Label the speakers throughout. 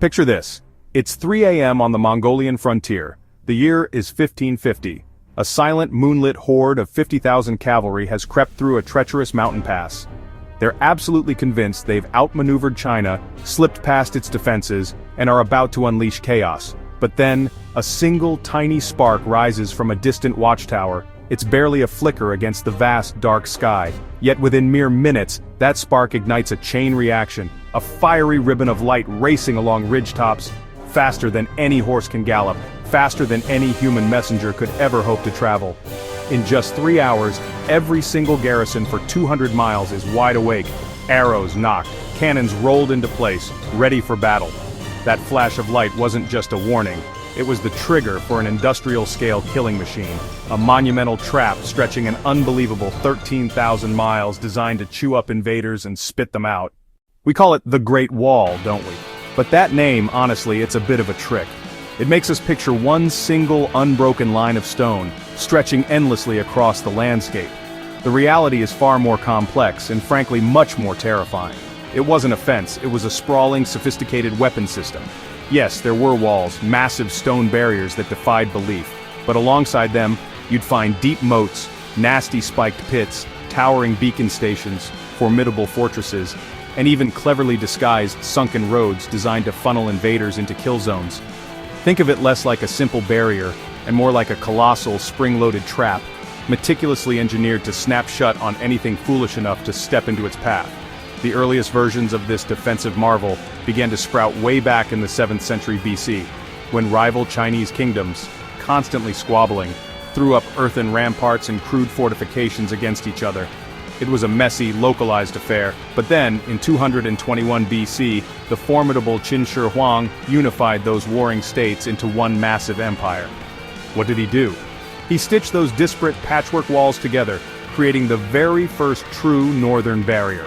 Speaker 1: Picture this. It's 3 a.m. on the Mongolian frontier. The year is 1550. A silent, moonlit horde of 50,000 cavalry has crept through a treacherous mountain pass. They're absolutely convinced they've outmaneuvered China, slipped past its defenses, and are about to unleash chaos. But then, a single tiny spark rises from a distant watchtower. It's barely a flicker against the vast, dark sky. Yet within mere minutes, that spark ignites a chain reaction, a fiery ribbon of light racing along ridgetops, faster than any horse can gallop, faster than any human messenger could ever hope to travel. In just 3 hours, every single garrison for 200 miles is wide awake, arrows nocked, cannons rolled into place, ready for battle. That flash of light wasn't just a warning, it was the trigger for an industrial-scale killing machine, a monumental trap stretching an unbelievable 13,000 miles designed to chew up invaders and spit them out. We call it the Great Wall, don't we? But that name, honestly, it's a bit of a trick. It makes us picture one single unbroken line of stone, stretching endlessly across the landscape. The reality is far more complex and frankly much more terrifying. It wasn't a fence, it was a sprawling, sophisticated weapon system. Yes, there were walls, massive stone barriers that defied belief, but alongside them, you'd find deep moats, nasty spiked pits, towering beacon stations, formidable fortresses, and even cleverly disguised sunken roads designed to funnel invaders into kill zones. Think of it less like a simple barrier, and more like a colossal, spring-loaded trap, meticulously engineered to snap shut on anything foolish enough to step into its path. The earliest versions of this defensive marvel began to sprout way back in the 7th century BC, when rival Chinese kingdoms, constantly squabbling, threw up earthen ramparts and crude fortifications against each other. It was a messy, localized affair, but then, in 221 BC, the formidable Qin Shi Huang unified those warring states into one massive empire. What did he do? He stitched those disparate patchwork walls together, creating the very first true northern barrier.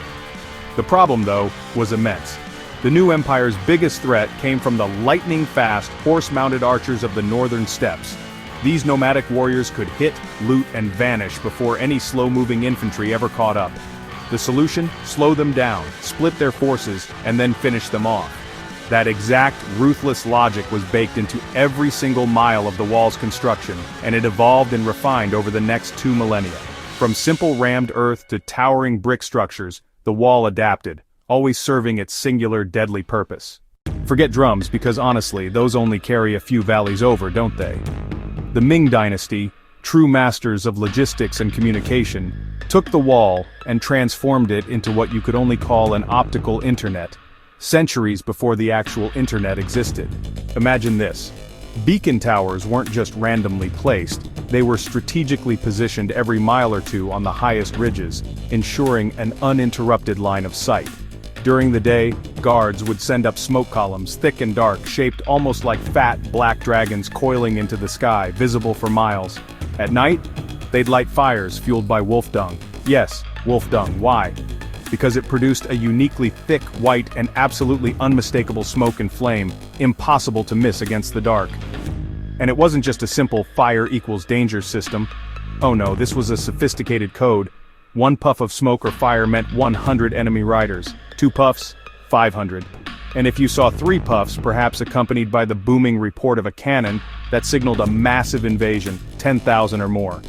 Speaker 1: The problem, though, was immense. The new empire's biggest threat came from the lightning-fast, horse-mounted archers of the northern steppes. These nomadic warriors could hit, loot, and vanish before any slow-moving infantry ever caught up. The solution? Slow them down, split their forces, and then finish them off. That exact, ruthless logic was baked into every single mile of the wall's construction, and it evolved and refined over the next 2 millennia. From simple rammed earth to towering brick structures, the wall adapted, always serving its singular deadly purpose. Forget drums because honestly, those only carry a few valleys over, don't they? The Ming dynasty, true masters of logistics and communication, took the wall and transformed it into what you could only call an optical internet, centuries before the actual internet existed. Imagine this. Beacon towers weren't just randomly placed, they were strategically positioned every mile or two on the highest ridges, ensuring an uninterrupted line of sight. During the day, guards would send up smoke columns, thick and dark, shaped almost like fat, black dragons coiling into the sky, visible for miles. At night, they'd light fires fueled by wolf dung. Yes, wolf dung. Why? Because it produced a uniquely thick, white, and absolutely unmistakable smoke and flame, impossible to miss against the dark. And it wasn't just a simple fire equals danger system. Oh no, this was a sophisticated code. 1 puff of smoke or fire meant 100 enemy riders. 2 puffs, 500. And if you saw 3 puffs, perhaps accompanied by the booming report of a cannon, that signaled a massive invasion, 10,000 or more.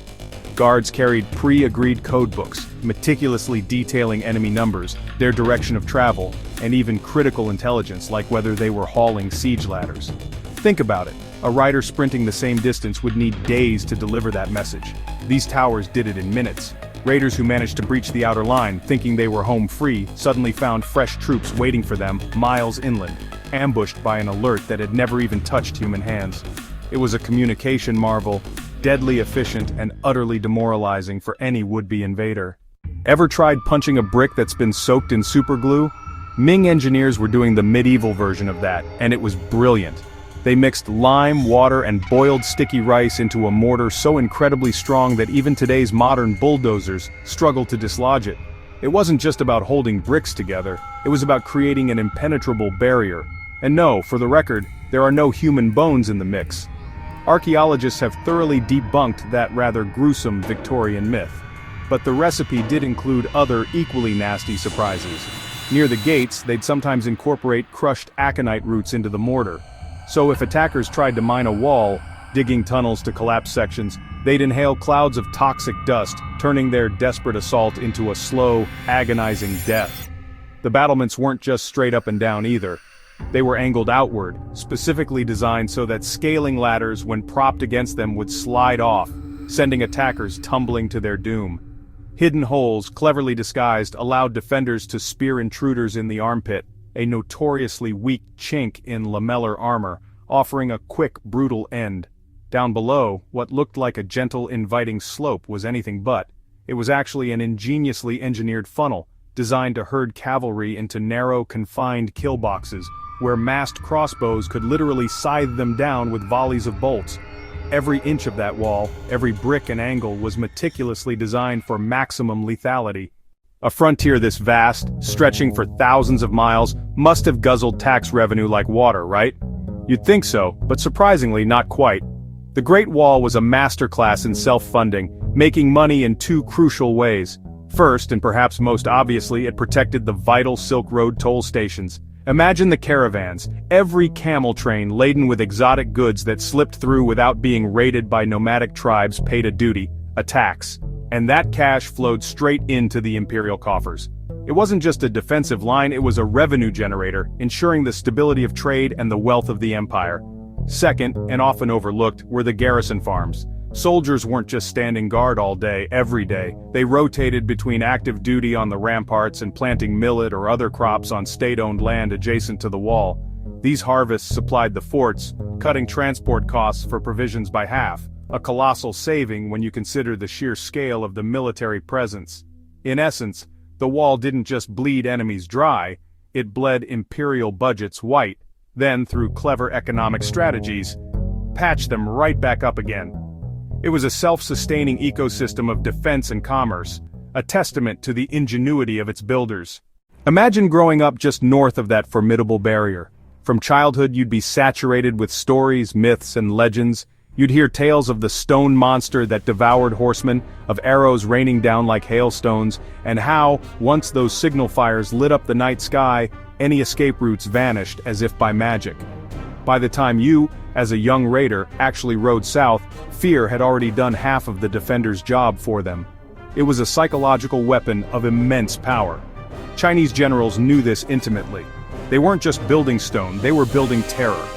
Speaker 1: Guards carried pre-agreed codebooks, meticulously detailing enemy numbers, their direction of travel, and even critical intelligence like whether they were hauling siege ladders. Think about it. A rider sprinting the same distance would need days to deliver that message. These towers did it in minutes. Raiders who managed to breach the outer line, thinking they were home free, suddenly found fresh troops waiting for them miles inland, ambushed by an alert that had never even touched human hands. It was a communication marvel, deadly efficient and utterly demoralizing for any would-be invader. Ever tried punching a brick that's been soaked in superglue? Ming engineers were doing the medieval version of that, and it was brilliant. They mixed lime, water, and boiled sticky rice into a mortar so incredibly strong that even today's modern bulldozers struggle to dislodge it. It wasn't just about holding bricks together, it was about creating an impenetrable barrier. And no, for the record, there are no human bones in the mix. Archaeologists have thoroughly debunked that rather gruesome Victorian myth. But the recipe did include other equally nasty surprises. Near the gates, they'd sometimes incorporate crushed aconite roots into the mortar. So if attackers tried to mine a wall, digging tunnels to collapse sections, they'd inhale clouds of toxic dust, turning their desperate assault into a slow, agonizing death. The battlements weren't just straight up and down either. They were angled outward, specifically designed so that scaling ladders, when propped against them, would slide off, sending attackers tumbling to their doom. Hidden holes, cleverly disguised, allowed defenders to spear intruders in the armpit, a notoriously weak chink in lamellar armor, offering a quick, brutal end. Down below, what looked like a gentle, inviting slope was anything but. It was actually an ingeniously engineered funnel, designed to herd cavalry into narrow, confined kill boxes, where massed crossbows could literally scythe them down with volleys of bolts. Every inch of that wall, every brick and angle was meticulously designed for maximum lethality. A frontier this vast, stretching for thousands of miles, must have guzzled tax revenue like water, right? You'd think so, but surprisingly not quite. The Great Wall was a masterclass in self-funding, making money in two crucial ways. First, and perhaps most obviously, it protected the vital Silk Road toll stations. Imagine the caravans, every camel train laden with exotic goods that slipped through without being raided by nomadic tribes paid a duty, a tax. And that cash flowed straight into the imperial coffers. It wasn't just a defensive line, it was a revenue generator, ensuring the stability of trade and the wealth of the empire. Second, and often overlooked, were the garrison farms. Soldiers weren't just standing guard all day, every day. They rotated between active duty on the ramparts and planting millet or other crops on state-owned land adjacent to the wall. These harvests supplied the forts, cutting transport costs for provisions by half, a colossal saving when you consider the sheer scale of the military presence. In essence, the wall didn't just bleed enemies dry, it bled imperial budgets white, then through clever economic strategies, patched them right back up again. It was a self-sustaining ecosystem of defense and commerce, a testament to the ingenuity of its builders. Imagine growing up just north of that formidable barrier. From childhood you'd be saturated with stories, myths, and legends. You'd hear tales of the stone monster that devoured horsemen, of arrows raining down like hailstones, and how, once those signal fires lit up the night sky, any escape routes vanished as if by magic. By the time you, as a young raider, actually rode south, fear had already done half of the defender's job for them. It was a psychological weapon of immense power. Chinese generals knew this intimately. They weren't just building stone, they were building terror.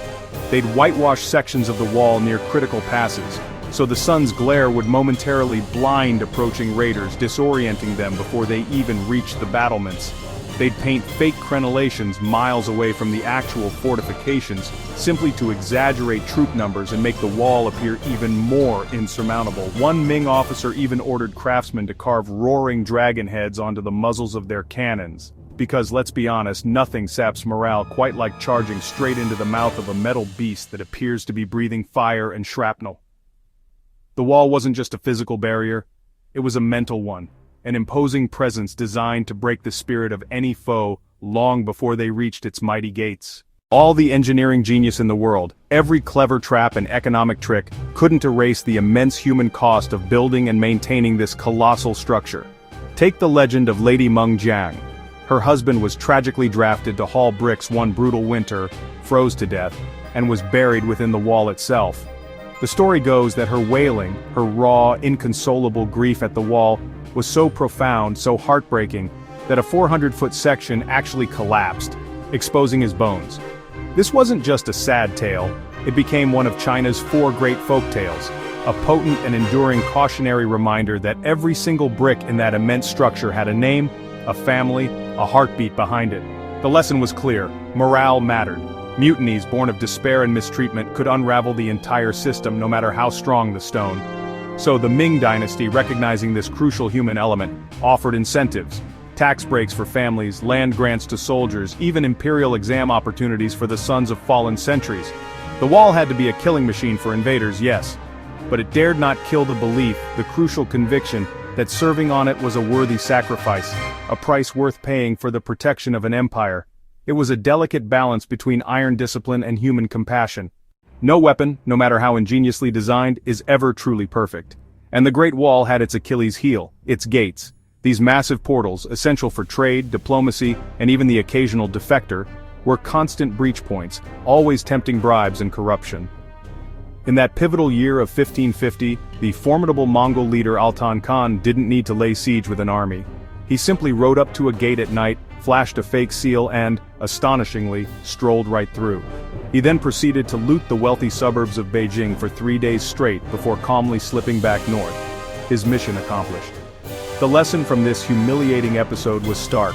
Speaker 1: They'd whitewash sections of the wall near critical passes, so the sun's glare would momentarily blind approaching raiders, disorienting them before they even reached the battlements. They'd paint fake crenellations miles away from the actual fortifications, simply to exaggerate troop numbers and make the wall appear even more insurmountable. One Ming officer even ordered craftsmen to carve roaring dragon heads onto the muzzles of their cannons. Because let's be honest, nothing saps morale quite like charging straight into the mouth of a metal beast that appears to be breathing fire and shrapnel. The wall wasn't just a physical barrier, it was a mental one. An imposing presence designed to break the spirit of any foe long before they reached its mighty gates. All the engineering genius in the world, every clever trap and economic trick, couldn't erase the immense human cost of building and maintaining this colossal structure. Take the legend of Lady Meng Jiang. Her husband was tragically drafted to haul bricks one brutal winter, froze to death, and was buried within the wall itself. The story goes that her wailing, her raw, inconsolable grief at the wall, was so profound, so heartbreaking, that a 400-foot section actually collapsed, exposing his bones. This wasn't just a sad tale, it became one of China's 4 great folk tales, a potent and enduring cautionary reminder that every single brick in that immense structure had a name, a family, a heartbeat behind it. The lesson was clear: morale mattered. Mutinies born of despair and mistreatment could unravel the entire system no matter how strong the stone. So the Ming dynasty, recognizing this crucial human element, offered incentives. Tax breaks for families, land grants to soldiers, even imperial exam opportunities for the sons of fallen centuries. The wall had to be a killing machine for invaders, yes. But it dared not kill the belief, the crucial conviction, that serving on it was a worthy sacrifice, a price worth paying for the protection of an empire. It was a delicate balance between iron discipline and human compassion. No weapon, no matter how ingeniously designed, is ever truly perfect. And the Great Wall had its Achilles heel, its gates. These massive portals, essential for trade, diplomacy, and even the occasional defector, were constant breach points, always tempting bribes and corruption. In that pivotal year of 1550, the formidable Mongol leader Altan Khan didn't need to lay siege with an army. He simply rode up to a gate at night, flashed a fake seal and, astonishingly, strolled right through. He then proceeded to loot the wealthy suburbs of Beijing for 3 days straight before calmly slipping back north. His mission accomplished. The lesson from this humiliating episode was stark.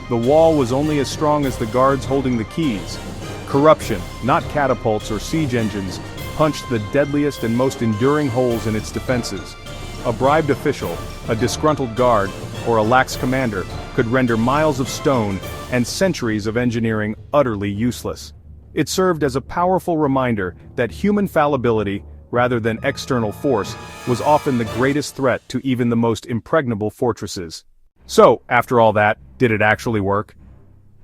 Speaker 1: The wall was only as strong as the guards holding the keys. Corruption, not catapults or siege engines, punched the deadliest and most enduring holes in its defenses. A bribed official, a disgruntled guard, or a lax commander could render miles of stone and centuries of engineering utterly useless. It served as a powerful reminder that human fallibility, rather than external force, was often the greatest threat to even the most impregnable fortresses. So, after all that, did it actually work?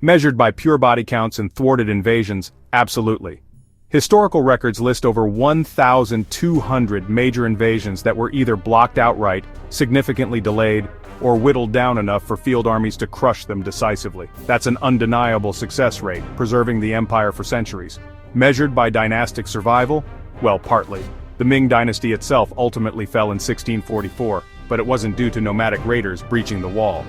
Speaker 1: Measured by pure body counts and thwarted invasions, absolutely. Historical records list over 1,200 major invasions that were either blocked outright, significantly delayed, or whittled down enough for field armies to crush them decisively. That's an undeniable success rate, preserving the empire for centuries. Measured by dynastic survival? Well, partly. The Ming dynasty itself ultimately fell in 1644, but it wasn't due to nomadic raiders breaching the wall.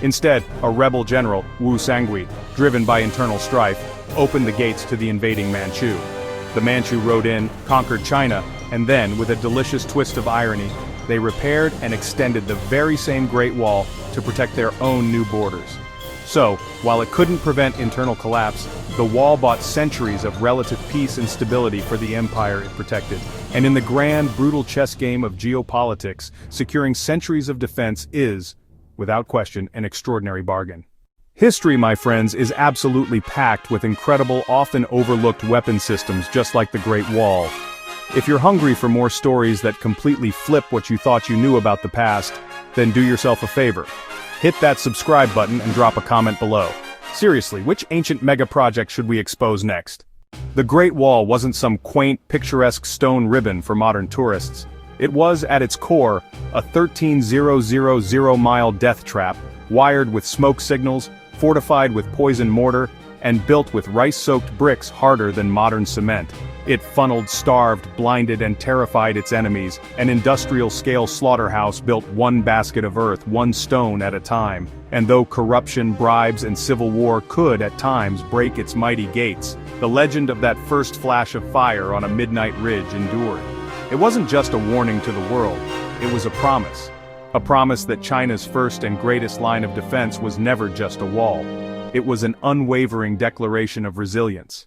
Speaker 1: Instead, a rebel general, Wu Sangui, driven by internal strife, opened the gates to the invading Manchu. The Manchu rode in, conquered China, and then, with a delicious twist of irony, they repaired and extended the very same Great Wall to protect their own new borders. So, while it couldn't prevent internal collapse, the wall bought centuries of relative peace and stability for the empire it protected. And in the grand, brutal chess game of geopolitics, securing centuries of defense is, without question, an extraordinary bargain. History, my friends, is absolutely packed with incredible, often overlooked weapon systems just like the Great Wall. If you're hungry for more stories that completely flip what you thought you knew about the past, then do yourself a favor. Hit that subscribe button and drop a comment below. Seriously, which ancient mega-project should we expose next? The Great Wall wasn't some quaint, picturesque stone ribbon for modern tourists. It was, at its core, a 13,000-mile death trap, wired with smoke signals, fortified with poison mortar, and built with rice-soaked bricks harder than modern cement. It funneled, starved, blinded, and terrified its enemies, an industrial-scale slaughterhouse built one basket of earth, one stone at a time. And though corruption, bribes, and civil war could, at times, break its mighty gates, the legend of that first flash of fire on a midnight ridge endured. It wasn't just a warning to the world, it was a promise. A promise that China's first and greatest line of defense was never just a wall. It was an unwavering declaration of resilience.